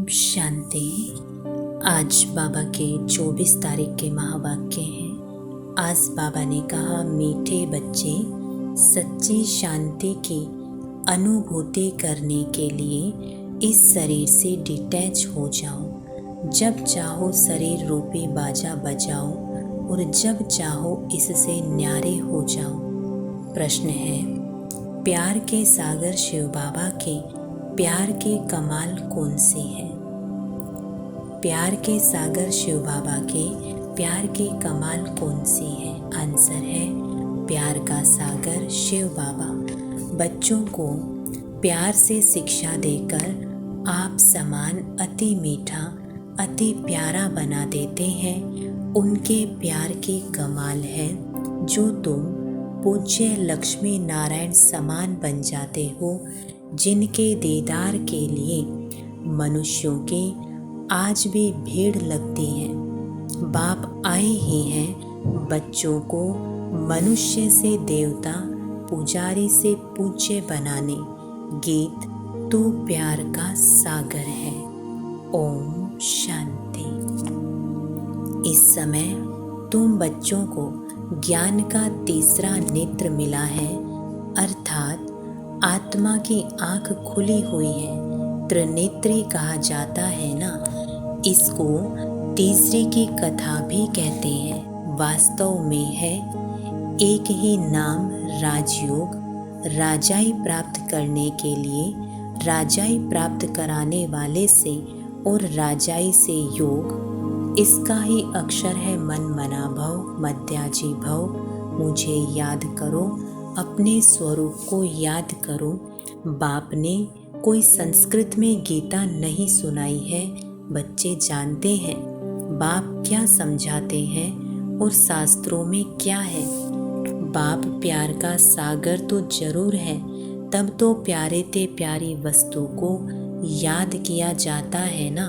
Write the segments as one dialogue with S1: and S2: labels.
S1: शांति। आज बाबा के 24 तारीख के महावाक्य हैं। आज बाबा ने कहा, मीठे बच्चे, सच्ची शांति की अनुभूति करने के लिए इस शरीर से डिटैच हो जाओ। जब चाहो शरीर रूपी बाजा बजाओ और जब चाहो इससे न्यारे हो जाओ। प्रश्न है, प्यार के सागर शिव बाबा के प्यार के कमाल कौन से हैं? प्यार के सागर शिव बाबा के प्यार के कमाल कौन सी है? आंसर है, प्यार का सागर शिव बाबा बच्चों को प्यार से शिक्षा देकर आप समान अति मीठा अति प्यारा बना देते हैं। उनके प्यार के कमाल है जो तुम पूज्य लक्ष्मी नारायण समान बन जाते हो, जिनके दीदार के लिए मनुष्यों की आज भी भीड़ लगती है। बाप आए ही हैं बच्चों को मनुष्य से देवता, पुजारी से पूज्य बनाने। गीत तू प्यार का सागर है। ओम शांति। इस समय तुम बच्चों को ज्ञान का तीसरा नेत्र मिला है, अर्थात आत्मा की आंख खुली हुई है। त्रिनेत्री कहा जाता है ना, इसको तीसरी की कथा भी कहते हैं। वास्तव में है एक ही नाम राजयोग। राजाई प्राप्त करने के लिए राजाई प्राप्त कराने वाले से और राजाई से योग, इसका ही अक्षर है मन मना भव मध्याजी भव। मुझे याद करो, अपने स्वरूप को याद करो। बाप ने कोई संस्कृत में गीता नहीं सुनाई है। बच्चे जानते हैं बाप क्या समझाते हैं और शास्त्रों में क्या है। बाप प्यार का सागर तो जरूर है, तब तो प्यारे ते प्यारी वस्तु को याद किया जाता है ना।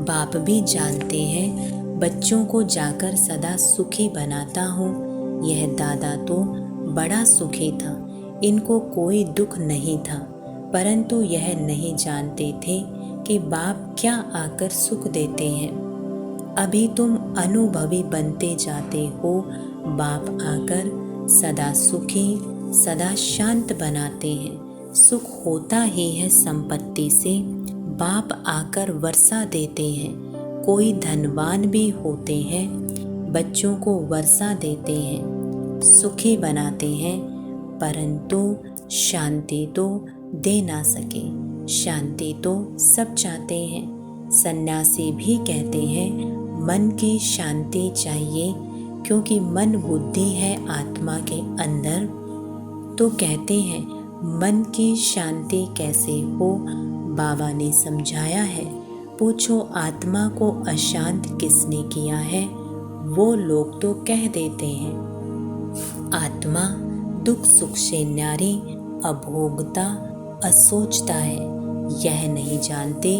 S1: बाप भी जानते हैं बच्चों को जाकर सदा सुखी बनाता हूँ। यह दादा तो बड़ा सुखी था, इनको कोई दुख नहीं था, परंतु यह नहीं जानते थे कि बाप क्या आकर सुख देते हैं। अभी तुम अनुभवी बनते जाते हो। बाप आकर सदा सुखी सदा शांत बनाते हैं। सुख होता ही है संपत्ति से। बाप आकर वर्षा देते हैं। कोई धनवान भी होते हैं, बच्चों को वर्षा देते हैं, सुखी बनाते हैं, परंतु शांति तो दे ना सके। शांति तो सब चाहते हैं। सन्यासी भी कहते हैं मन की शांति चाहिए, क्योंकि मन बुद्धि है आत्मा के अंदर। तो कहते हैं मन की शांति कैसे हो? बाबा ने समझाया है। पूछो आत्मा को अशांत किसने किया है? वो लोग तो कह देते हैं आत्मा दुख सुख से न्यारी, अभोगता, असोचता है। यह नहीं जानते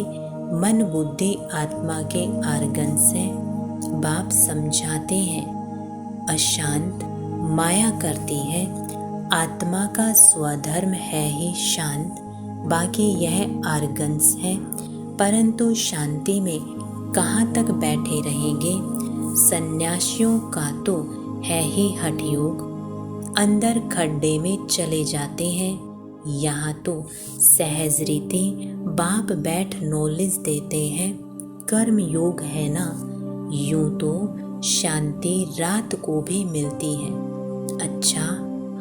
S1: मन बुद्धि आत्मा के आर्गन से। बाप समझाते हैं अशांत माया करती है। आत्मा का स्वधर्म है ही शांत, बाकी यह आर्गन्स है। परंतु शांति में कहाँ तक बैठे रहेंगे? सन्यासियों का तो है ही हठ योग, अंदर खड्डे में चले जाते हैं। यहाँ तो सहज रीति बाप बैठ नॉलेज देते हैं। कर्म योग है ना, यूं तो शांति रात को भी मिलती है। अच्छा,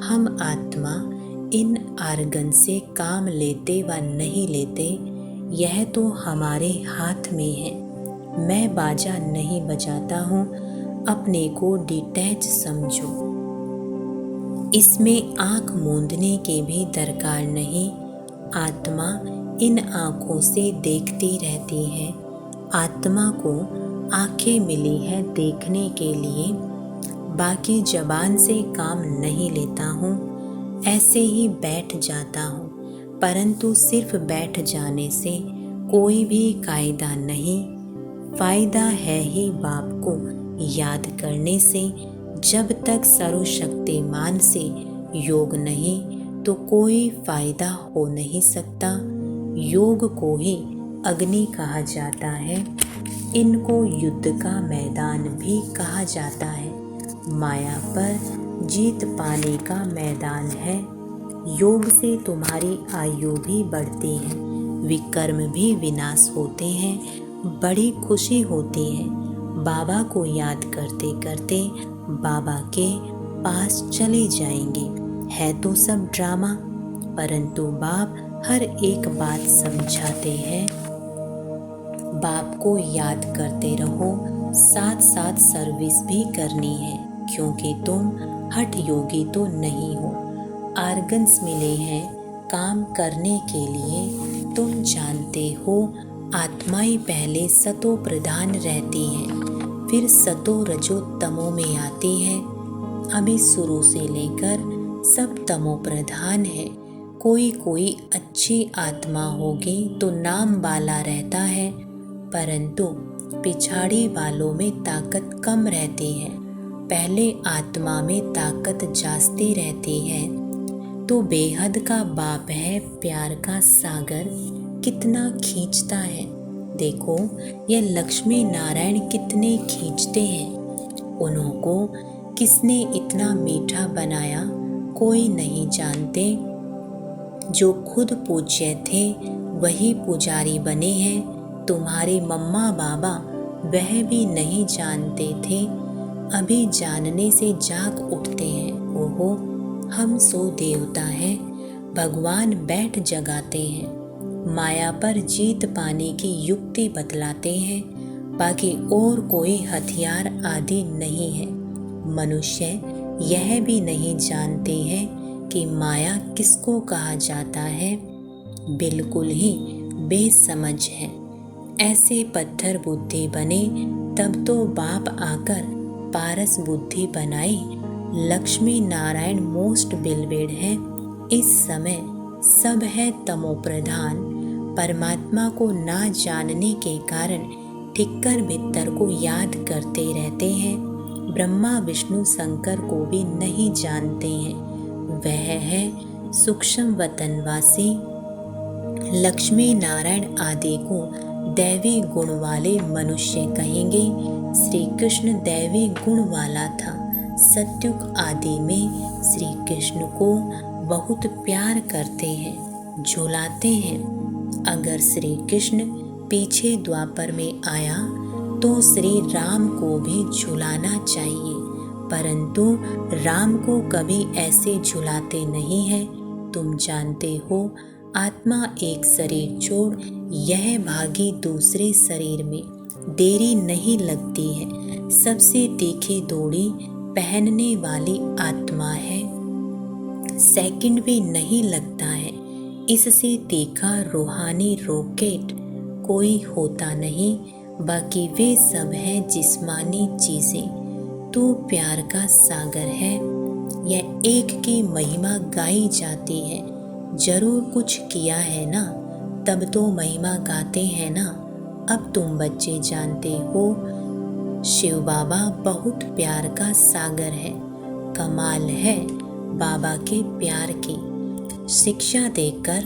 S1: हम आत्मा इन आर्गन से काम लेते व नहीं लेते, यह तो हमारे हाथ में है। मैं बाजा नहीं बजाता हूँ, अपने को डिटैच समझो। इसमें आँख मूंदने की भी दरकार नहीं। आत्मा इन आँखों से देखती रहती है। आत्मा को आँखें मिली है देखने के लिए, बाकी जबान से काम नहीं लेता हूँ। ऐसे ही बैठ जाता हूँ, परंतु सिर्फ बैठ जाने से कोई भी कायदा नहीं। फायदा है ही बाप को याद करने से। जब तक सर्वशक्तिमान से योग नहीं, तो कोई फायदा हो नहीं सकता। योग को ही अग्नि कहा जाता है। इनको युद्ध का मैदान भी कहा जाता है। माया पर जीत पाने का मैदान है। योग से तुम्हारी आयु भी बढ़ती है, विकर्म भी विनाश होते हैं, बड़ी खुशी होती है। बाबा को याद करते करते बाबा के पास चले जाएंगे। है तो सब ड्रामा, परंतु बाप हर एक बात समझाते हैं। बाप को याद करते रहो, साथ साथ सर्विस भी करनी है, क्योंकि तुम हठ योगी तो नहीं हो। आर्गन्स मिले हैं काम करने के लिए। तुम जानते हो आत्माएं पहले सतो प्रधान रहती हैं, फिर सतो रजो तमो में आती है। अभी शुरू से लेकर सब तमो प्रधान है। कोई कोई अच्छी आत्मा होगी तो नाम वाला रहता है, परंतु पिछाड़ी वालों में ताकत कम रहती है। पहले आत्मा में ताकत जास्ती रहती है। तो बेहद का बाप है, प्यार का सागर कितना खींचता है। देखो ये लक्ष्मी नारायण कितने खींचते हैं। उनको किसने इतना मीठा बनाया कोई नहीं जानते। जो खुद पूज्य थे वही पुजारी बने हैं। तुम्हारे मम्मा बाबा वह भी नहीं जानते थे, अभी जानने से जाग उठते हैं। ओहो हम सो देवता हैं, भगवान बैठ जगाते हैं। माया पर जीत पाने की युक्ति बतलाते हैं, बाकी और कोई हथियार आदि नहीं है। मनुष्य यह भी नहीं जानते हैं कि माया किसको कहा जाता है, बिल्कुल ही बेसमझ है। ऐसे पत्थर बुद्धि बने तब तो बाप आकर पारस बुद्धि बनाई। लक्ष्मी नारायण मोस्ट बिलवेड है। इस समय सब है तमो प्रधान। परमात्मा को ना जानने के कारण ठिक्कर भित्तर को याद करते रहते हैं। ब्रह्मा विष्णु शंकर को भी नहीं जानते हैं। वह है सूक्ष्म वतनवासी। लक्ष्मी नारायण आदि को दैवी गुण वाले मनुष्य कहेंगे। श्री कृष्ण दैवी गुण वाला था। सत्युग आदि में श्री कृष्ण को बहुत प्यार करते हैं, झुलाते हैं। अगर श्री कृष्ण पीछे द्वापर में आया तो श्री राम को भी झुलाना चाहिए, परंतु राम को कभी ऐसे झुलाते नहीं हैं। तुम जानते हो आत्मा एक शरीर छोड़ यह भागी दूसरे शरीर में। देरी नहीं लगती है। सबसे तीखी डोरी पहनने वाली आत्मा है। सेकंड भी नहीं लगता है। इससे तीखा रूहानी रॉकेट कोई होता नहीं। बाकी वे सब है जिस्मानी चीजें। तू प्यार का सागर है। यह एक की महिमा गाई जाती है। जरूर कुछ किया है ना, तब तो महिमा गाते हैं ना। अब तुम बच्चे जानते हो शिव बाबा बहुत प्यार का सागर है। कमाल है बाबा के प्यार की। शिक्षा देकर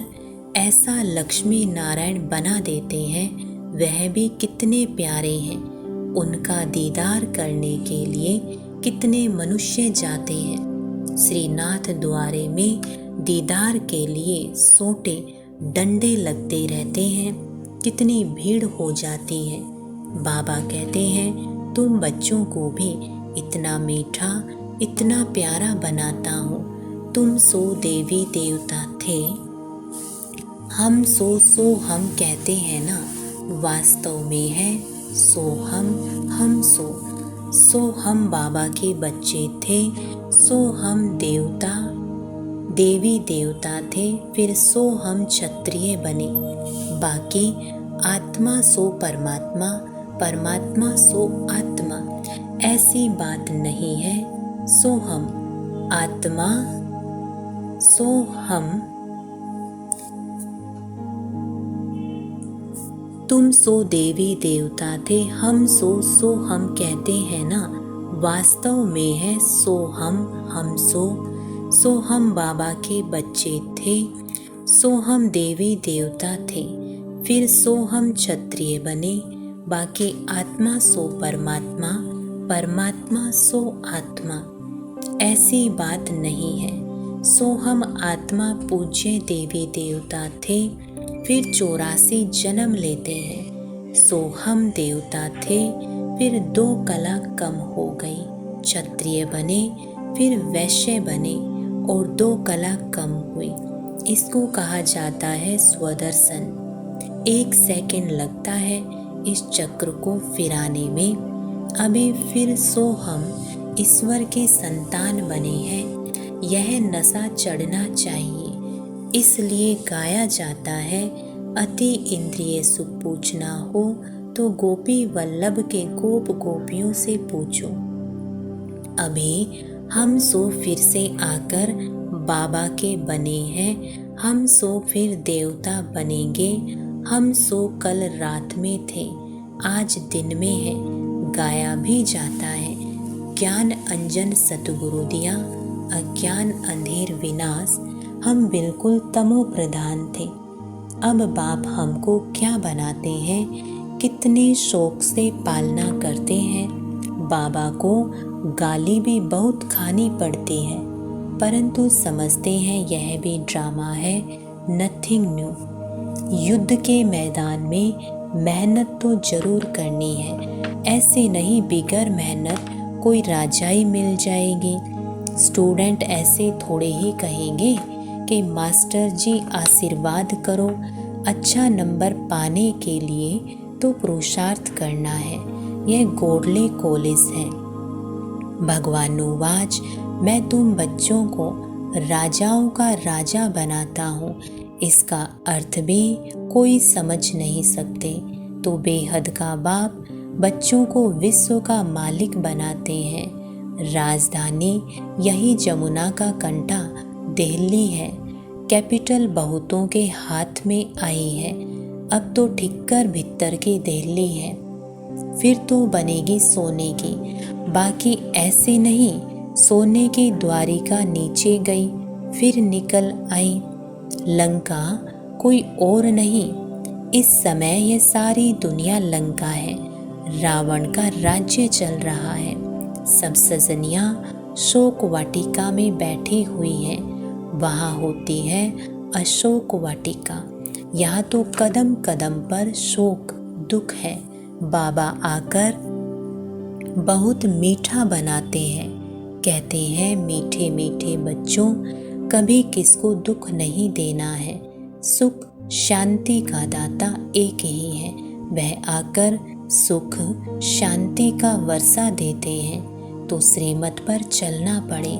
S1: ऐसा लक्ष्मी नारायण बना देते हैं। वह भी कितने प्यारे हैं। उनका दीदार करने के लिए कितने मनुष्य जाते हैं। श्रीनाथ द्वारे में दीदार के लिए सोटे डंडे लगते रहते हैं। कितनी भीड़ हो जाती है। बाबा कहते हैं तुम बच्चों को भी इतना मीठा इतना प्यारा बनाता हूँ। तुम सो देवी देवता थे। हम सो हम कहते हैं ना, वास्तव में है सो हम सो हम बाबा के बच्चे थे। सो हम देवता देवी देवता थे, फिर सो हम क्षत्रिय बने। बाकी आत्मा सो परमात्मा, परमात्मा सो आत्मा, ऐसी बात नहीं है। सो हम आत्मा, सो हम। तुम सो देवी देवता थे। हम सो हम कहते हैं ना, वास्तव में है सो हम सो हम बाबा के बच्चे थे। सो हम देवी देवता थे। फिर सो हम क्षत्रिय बने, बाकी आत्मा सो परमात्मा, परमात्मा सो आत्मा। ऐसी बात नहीं है। सो हम आत्मा पूज्य देवी देवता थे, फिर 84 जन्म लेते हैं। सो हम देवता थे, फिर 2 कला कम हो गई, क्षत्रिय बने, फिर वैश्य बने और 2 कला कम हुई। इसको कहा जाता है स्वदर्शन। 1 सेकंड लगता है इस चक्र को फिराने में। अभी फिर सो हम ईश्वर के संतान बने हैं। यह नशा चढ़ना चाहिए, इसलिए गाया जाता है, अति इंद्रिय सुख पूछना हो तो गोपी वल्लभ के गोप गोपियों से पूछो। अभी हम सो फिर से आकर बाबा के बने हैं, हम सो फिर देवता बनेंगे। हम सो कल रात में थे, आज दिन में है, गाया भी जाता है। ज्ञान अंजन सतगुरु दिया, अज्ञान अंधेर विनाश। हम बिल्कुल तमो प्रधान थे, अब बाप हमको क्या बनाते हैं, कितने शौक से पालना करते हैं। बाबा को गाली भी बहुत खानी पड़ती है, परंतु समझते हैं यह भी ड्रामा है, नथिंग न्यू। युद्ध के मैदान में मेहनत तो जरूर करनी है, ऐसे नहीं बिगर मेहनत कोई राजाई मिल जाएगी। स्टूडेंट ऐसे थोड़े ही कहेंगे कि मास्टर जी आशीर्वाद करो। अच्छा नंबर पाने के लिए तो पुरुषार्थ करना है। यह गोडले कॉलेज है। भगवानुवाच, मैं तुम बच्चों को राजाओं का राजा बनाता हूँ। इसका अर्थ भी कोई समझ नहीं सकते। तो बेहद का बाप बच्चों को विश्व का मालिक बनाते हैं। राजधानी यही जमुना का कंठा दिल्ली है। कैपिटल बहुतों के हाथ में आई है, अब तो ठिक्कर भीतर की दिल्ली है। फिर तो बनेगी सोने की, बाकी ऐसे नहीं। सोने की द्वारिका नीचे गई, फिर निकल आई। लंका कोई और नहीं, इस समय यह सारी दुनिया लंका है। रावण का राज्य चल रहा है। सब सजनियाँ शोक वाटिका में बैठी हुई हैं। वहाँ होती है अशोक वाटिका। यहाँ तो कदम कदम पर शोक दुख है। बाबा आकर बहुत मीठा बनाते हैं, कहते हैं मीठे मीठे बच्चों, कभी किसको दुख नहीं देना है। सुख शांति का दाता एक ही है, वह आकर सुख शांति का वर्षा देते हैं। तो श्रीमत पर चलना पड़े।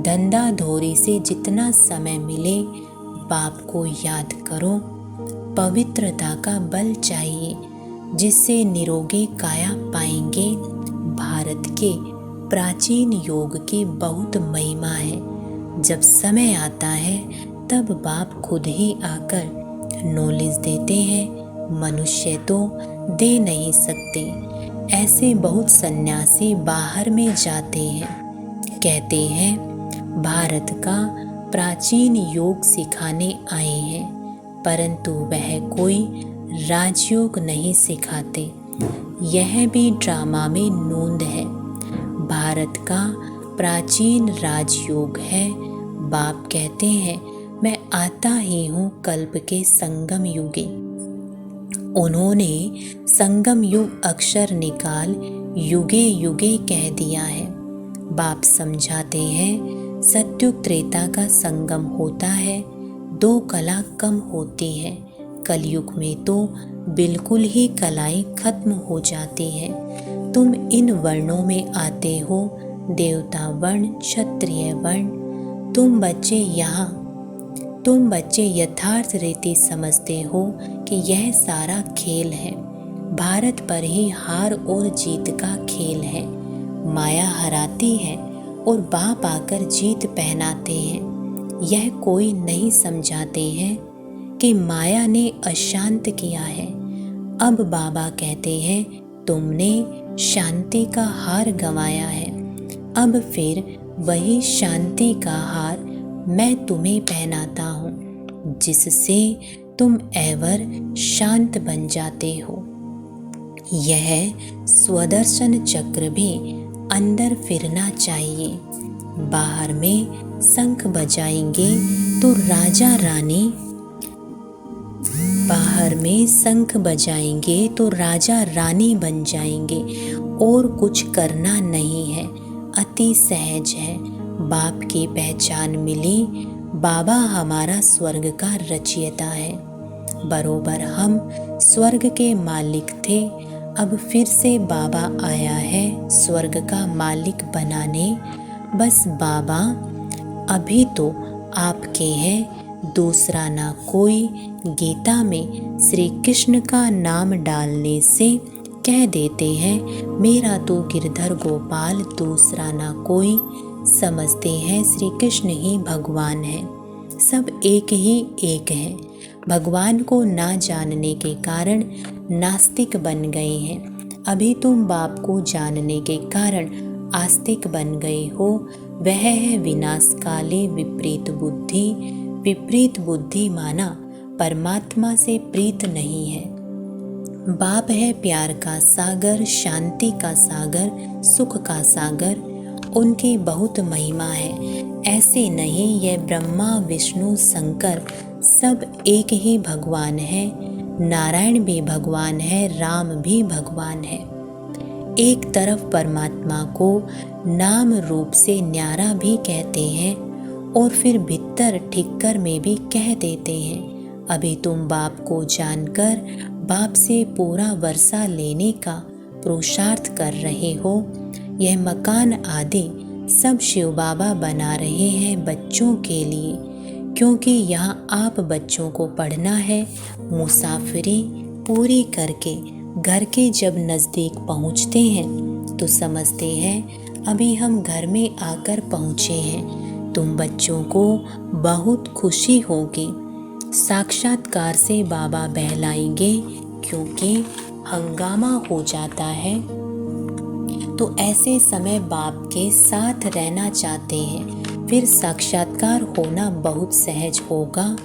S1: धंधा धोरी से जितना समय मिले बाप को याद करो। पवित्रता का बल चाहिए, जिससे निरोगी काया पाएंगे। भारत के प्राचीन योग की बहुत महिमा है। जब समय आता है तब बाप खुद ही आकर नॉलेज देते हैं। मनुष्य तो दे नहीं सकते। ऐसे बहुत सन्यासी बाहर में जाते हैं, कहते हैं भारत का प्राचीन योग सिखाने आए हैं, परंतु वह कोई राजयोग नहीं सिखाते। यह भी ड्रामा में नोंद है। भारत का प्राचीन राजयोग है। बाप कहते हैं मैं आता ही हूँ कल्प के संगम युगे। उन्होंने संगम युग अक्षर निकाल युगे युगे कह दिया है। बाप समझाते हैं सत्युग त्रेता का संगम होता है, 2 कला कम होती है। कलयुग में तो बिल्कुल ही कलाएं खत्म हो जाती हैं। तुम इन वर्णों में आते हो, देवता वर्ण, क्षत्रिय वर्ण। तुम बच्चे यथार्थ रीति समझते हो कि यह सारा खेल है। भारत पर ही हार और जीत का खेल है। माया हराती है और बाप आकर जीत पहनाते हैं। यह कोई नहीं समझाते हैं कि माया ने अशांत किया है। अब बाबा कहते हैं तुमने शांति का हार गंवाया है। अब फिर वही शांति का हार मैं तुम्हें पहनाता हूँ, जिससे तुम एवर शांत बन जाते हो। यह स्वदर्शन चक्र भी अंदर फिरना चाहिए। बाहर में शंख बजाएंगे तो राजा रानी बन जाएंगे और कुछ करना नहीं है, अति सहज है। बाप की पहचान मिली, बाबा हमारा स्वर्ग का रचयिता है। बरोबर हम स्वर्ग के मालिक थे, अब फिर से बाबा आया है स्वर्ग का मालिक बनाने। बस बाबा अभी तो आपके हैं, दूसरा ना कोई। गीता में श्री कृष्ण का नाम डालने से कह देते हैं, मेरा तो गिरधर गोपाल, दूसरा ना कोई। समझते हैं श्री कृष्ण ही भगवान है, सब एक ही एक है। भगवान को ना जानने के कारण नास्तिक बन गए हैं। अभी तुम बाप को जानने के कारण आस्तिक बन गए हो। वह है विनाश काले विपरीत बुद्धि। विपरीत बुद्धि माना परमात्मा से प्रीत नहीं है। बाप है प्यार का सागर, शांति का सागर, सुख का सागर। उनकी बहुत महिमा है, ऐसे नहीं यह ब्रह्मा विष्णु शंकर सब एक ही भगवान है। नारायण भी भगवान है, राम भी भगवान है। एक तरफ परमात्मा को नाम रूप से न्यारा भी कहते हैं और फिर भीतर ठिक्कर में भी कह देते हैं। अभी तुम बाप को जानकर बाप से पूरा वर्षा लेने का पुरुषार्थ कर रहे हो। यह मकान आदि सब शिव बाबा बना रहे हैं बच्चों के लिए, क्योंकि यहाँ आप बच्चों को पढ़ना है। मुसाफिरी पूरी करके घर के जब नज़दीक पहुँचते हैं तो समझते हैं अभी हम घर में आकर पहुँचे हैं। तुम बच्चों को बहुत खुशी होगी। साक्षात्कार से बाबा बहलाएंगे, क्योंकि हंगामा हो जाता है तो ऐसे समय बाप के साथ रहना चाहते हैं। फिर साक्षात्कार होना बहुत सहज होगा।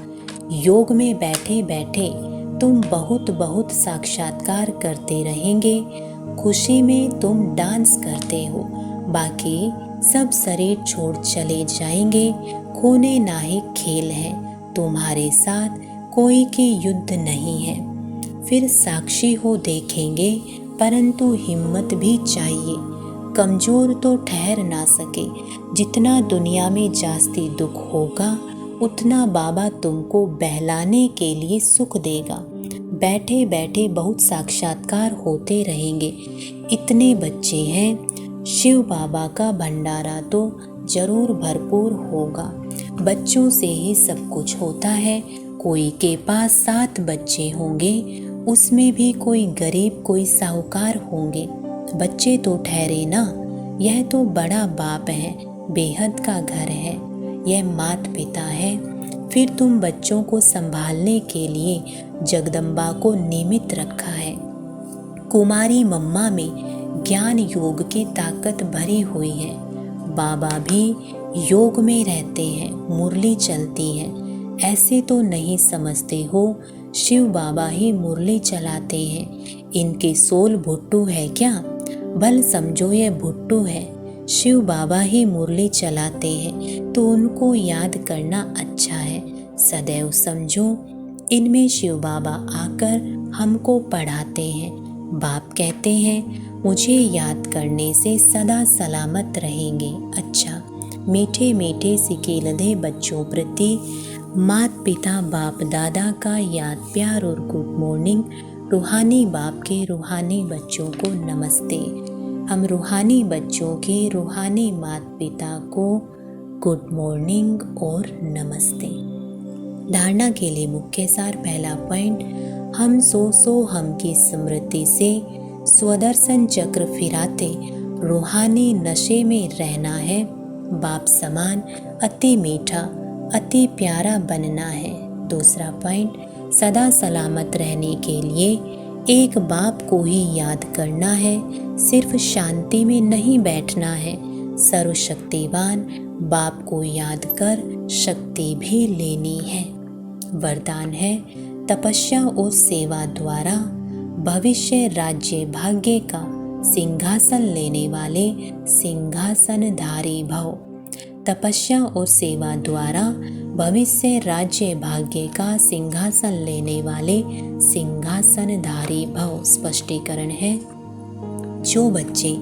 S1: योग में बैठे बैठे तुम बहुत साक्षात्कार करते रहेंगे। खुशी में तुम डांस करते हो, बाकी सब शरीर छोड़ चले जाएंगे। खोने नाहे खेल है, तुम्हारे साथ कोई की युद्ध नहीं है। फिर साक्षी हो देखेंगे, परंतु हिम्मत भी चाहिए। कमजोर तो ठहर ना सके। जितना दुनिया में जास्ती दुख होगा, उतना बाबा तुमको बहलाने के लिए सुख देगा। बैठे बैठे बहुत साक्षात्कार होते रहेंगे। इतने बच्चे हैं, शिव बाबा का भंडारा तो जरूर भरपूर होगा। बच्चों से ही सब कुछ होता है। कोई के पास 7 बच्चे होंगे, उसमें भी कोई गरीब कोई साहूकार होंगे। बच्चे तो ठहरे ना, यह तो बड़ा बाप है, बेहद का घर है, यह माता पिता है। फिर तुम बच्चों को संभालने के लिए जगदम्बा को निमित्त रखा है। कुमारी मम्मा में ज्ञान योग की ताकत भरी हुई है। बाबा भी योग में रहते हैं, मुरली चलती है। ऐसे तो नहीं समझते हो शिव बाबा ही मुरली चलाते हैं। इनके सोल भुट्टू है क्या? बल समझो यह भुट्टू है। शिव बाबा ही मुरली चलाते हैं तो उनको याद करना अच्छा है। सदैव समझो इनमें शिव बाबा आकर हमको पढ़ाते हैं। बाप कहते हैं मुझे याद करने से सदा सलामत रहेंगे। अच्छा, मीठे मीठे सिकेलधे बच्चों प्रति माता पिता बाप दादा का याद प्यार और गुड मॉर्निंग। रूहानी बाप के रूहानी बच्चों को नमस्ते। हम रूहानी बच्चों के रूहानी माता पिता को गुड मॉर्निंग और नमस्ते। धारणा के लिए मुख्य सार। पहला पॉइंट, हम सो हम की स्मृति से स्वदर्शन चक्र फिराते रूहानी नशे में रहना है। बाप समान अति मीठा अति प्यारा बनना है। दूसरा पॉइंट, सदा सलामत रहने के लिए एक बाप को ही याद करना है। सिर्फ शांति में नहीं बैठना है। सर्वशक्तिवान बाप को याद कर शक्ति भी लेनी है। वरदान है, तपस्या और सेवा द्वारा भविष्य राज्य भाग्य का सिंहासन लेने वाले सिंहासनधारी भव। तपस्या और सेवा द्वारा भविष्य राज्य भाग्य का सिंहासन लेने वाले सिंहासनधारी भव। स्पष्टीकरण है, जो बच्चे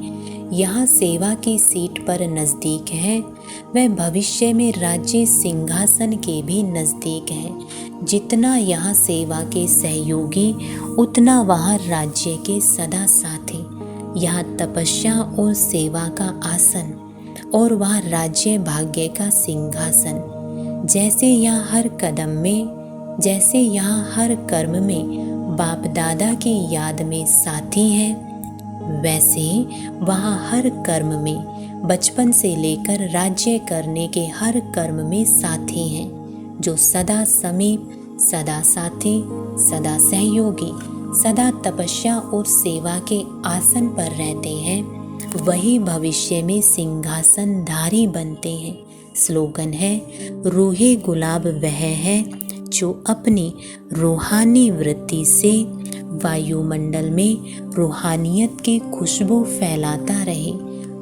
S1: यहाँ सेवा की सीट पर नज़दीक हैं वह भविष्य में राज्य सिंहासन के भी नज़दीक हैं। जितना यहाँ सेवा के सहयोगी उतना वहाँ राज्य के सदा साथी। यहाँ तपस्या और सेवा का आसन और वहाँ राज्य भाग्य का सिंहासन। जैसे यहाँ हर कदम में, जैसे यहाँ हर कर्म में बाप दादा की याद में साथी हैं, वैसे वहाँ हर कर्म में बचपन से लेकर राज्य करने के हर कर्म में साथी हैं, जो सदा समीप, सदा साथी, सदा सहयोगी, सदा तपस्या और सेवा के आसन पर रहते हैं, वही भविष्य में सिंहासनधारी बनते हैं। स्लोगन है, रूहे गुलाब वह है जो अपनी रूहानी वृत्ति से वायुमंडल में रूहानियत की खुशबू फैलाता रहे।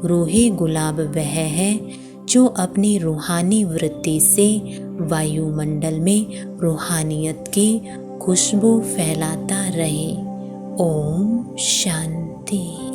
S1: रूहे गुलाब वह है जो अपनी रूहानी वृत्ति से वायुमंडल में रूहानियत की खुशबू फैलाता रहे। ओम शांति।